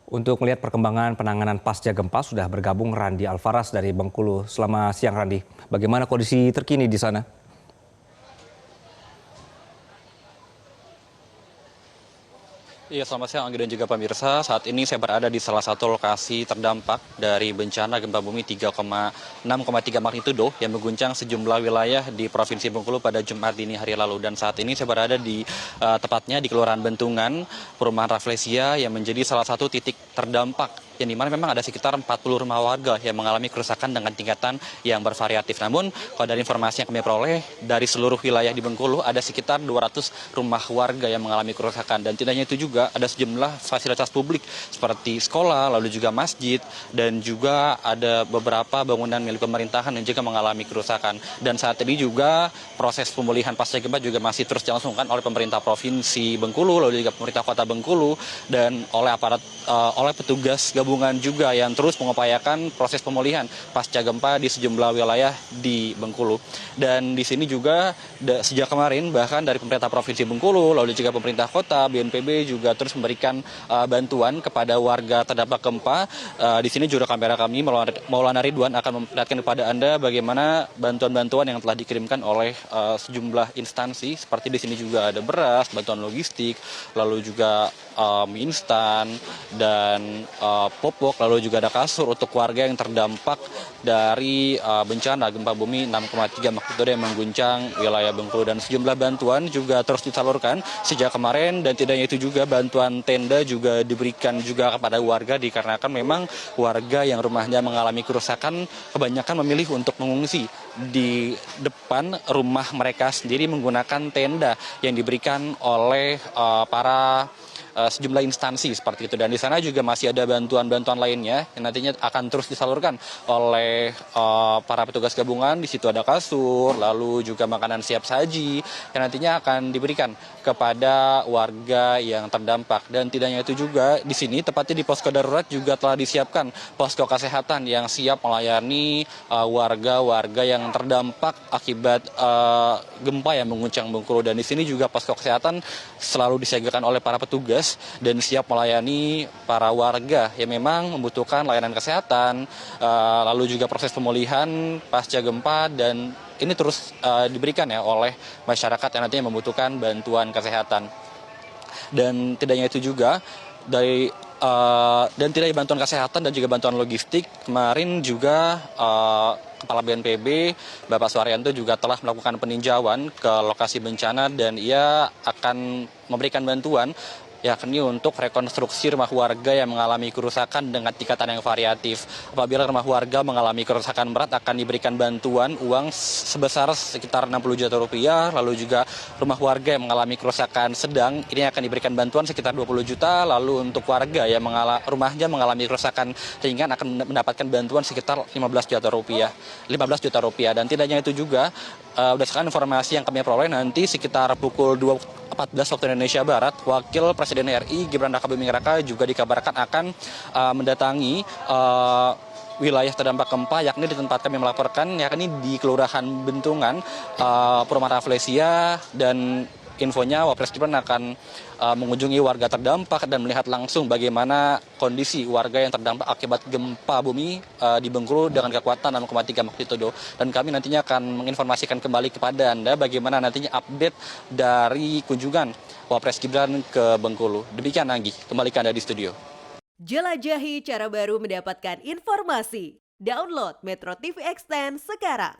Untuk melihat perkembangan penanganan pasca gempa sudah bergabung Randi Alfaras dari Bengkulu. Selamat siang Randi, bagaimana kondisi terkini di sana? Iya, selamat siang Anggi dan juga pemirsa. Saat ini saya berada di salah satu lokasi terdampak dari bencana gempa bumi 3,6,3 magnitudo yang mengguncang sejumlah wilayah di Provinsi Bengkulu pada Jumat dini hari lalu. Dan saat ini saya berada di tepatnya di Kelurahan Bentungan, Perumahan Rafflesia yang menjadi salah satu titik terdampak yang dimana memang ada sekitar 40 rumah warga yang mengalami kerusakan dengan tingkatan yang bervariatif. Namun, kalau dari informasi yang kami peroleh, dari seluruh wilayah di Bengkulu ada sekitar 200 rumah warga yang mengalami kerusakan. Dan tidak hanya itu juga, ada sejumlah fasilitas publik seperti sekolah, lalu juga masjid, dan juga ada beberapa bangunan milik pemerintahan yang juga mengalami kerusakan. Dan saat ini juga proses pemulihan pasca gempa juga masih terus dilangsungkan oleh pemerintah Provinsi Bengkulu, lalu juga pemerintah Kota Bengkulu, dan oleh petugas gabungan juga yang terus mengupayakan proses pemulihan pasca gempa di sejumlah wilayah di Bengkulu. Dan di sini juga sejak kemarin bahkan dari pemerintah Provinsi Bengkulu, lalu juga pemerintah kota, BNPB juga terus memberikan bantuan kepada warga terdampak gempa. Di sini juru kamera kami Maulana Ridwan akan memperlihatkan kepada Anda bagaimana bantuan-bantuan yang telah dikirimkan oleh sejumlah instansi. Seperti di sini juga ada beras, bantuan logistik, lalu juga mie instan dan popok, lalu juga ada kasur untuk warga yang terdampak dari bencana gempa bumi 6,3 magnitudo yang mengguncang wilayah Bengkulu. Dan sejumlah bantuan juga terus disalurkan sejak kemarin, dan tidak hanya itu juga bantuan tenda juga diberikan juga kepada warga dikarenakan memang warga yang rumahnya mengalami kerusakan kebanyakan memilih untuk mengungsi di depan rumah mereka sendiri menggunakan tenda yang diberikan oleh sejumlah instansi seperti itu. Dan di sana juga masih ada bantuan-bantuan lainnya yang nantinya akan terus disalurkan oleh para petugas gabungan. Di situ ada kasur, lalu juga makanan siap saji yang nantinya akan diberikan kepada warga yang terdampak. Dan tidak hanya itu juga, di sini tepatnya di posko darurat juga telah disiapkan posko kesehatan yang siap melayani warga-warga yang terdampak akibat gempa yang mengguncang Bengkulu. Dan di sini juga posko kesehatan selalu disiagakan oleh para petugas dan siap melayani para warga yang memang membutuhkan layanan kesehatan, lalu juga proses pemulihan pasca gempa, dan ini terus diberikan ya oleh masyarakat yang nantinya membutuhkan bantuan kesehatan. Dan tidak hanya itu juga, dan tidak hanya bantuan kesehatan dan juga bantuan logistik, kemarin juga Kepala BNPB Bapak Suharyanto juga telah melakukan peninjauan ke lokasi bencana, dan ia akan memberikan bantuan yakni untuk rekonstruksi rumah warga yang mengalami kerusakan dengan tingkatan yang variatif. Apabila rumah warga mengalami kerusakan berat akan diberikan bantuan uang sebesar sekitar 60 juta rupiah, lalu juga rumah warga yang mengalami kerusakan sedang ini akan diberikan bantuan sekitar 20 juta, lalu untuk warga yang rumahnya mengalami kerusakan ringan akan mendapatkan bantuan sekitar 15 juta rupiah. Dan tidak hanya itu juga, berdasarkan informasi yang kami peroleh, nanti sekitar pukul 14 waktu Indonesia Barat, Wakil Presiden RI Gibran Rakabuming Raka juga dikabarkan akan mendatangi wilayah terdampak gempa, yakni di tempat kami melaporkan, yakni di Kelurahan Bentungan, Perumahan Rafflesia. Dan infonya Wapres Gibran akan mengunjungi warga terdampak dan melihat langsung bagaimana kondisi warga yang terdampak akibat gempa bumi di Bengkulu dengan kekuatan 6,3 magnitudo. Dan kami nantinya akan menginformasikan kembali kepada Anda bagaimana nantinya update dari kunjungan Wapres Gibran ke Bengkulu. Demikian Anggi, kembali ke Anda di studio. Jelajahi cara baru mendapatkan informasi. Download Metro TV Extend sekarang.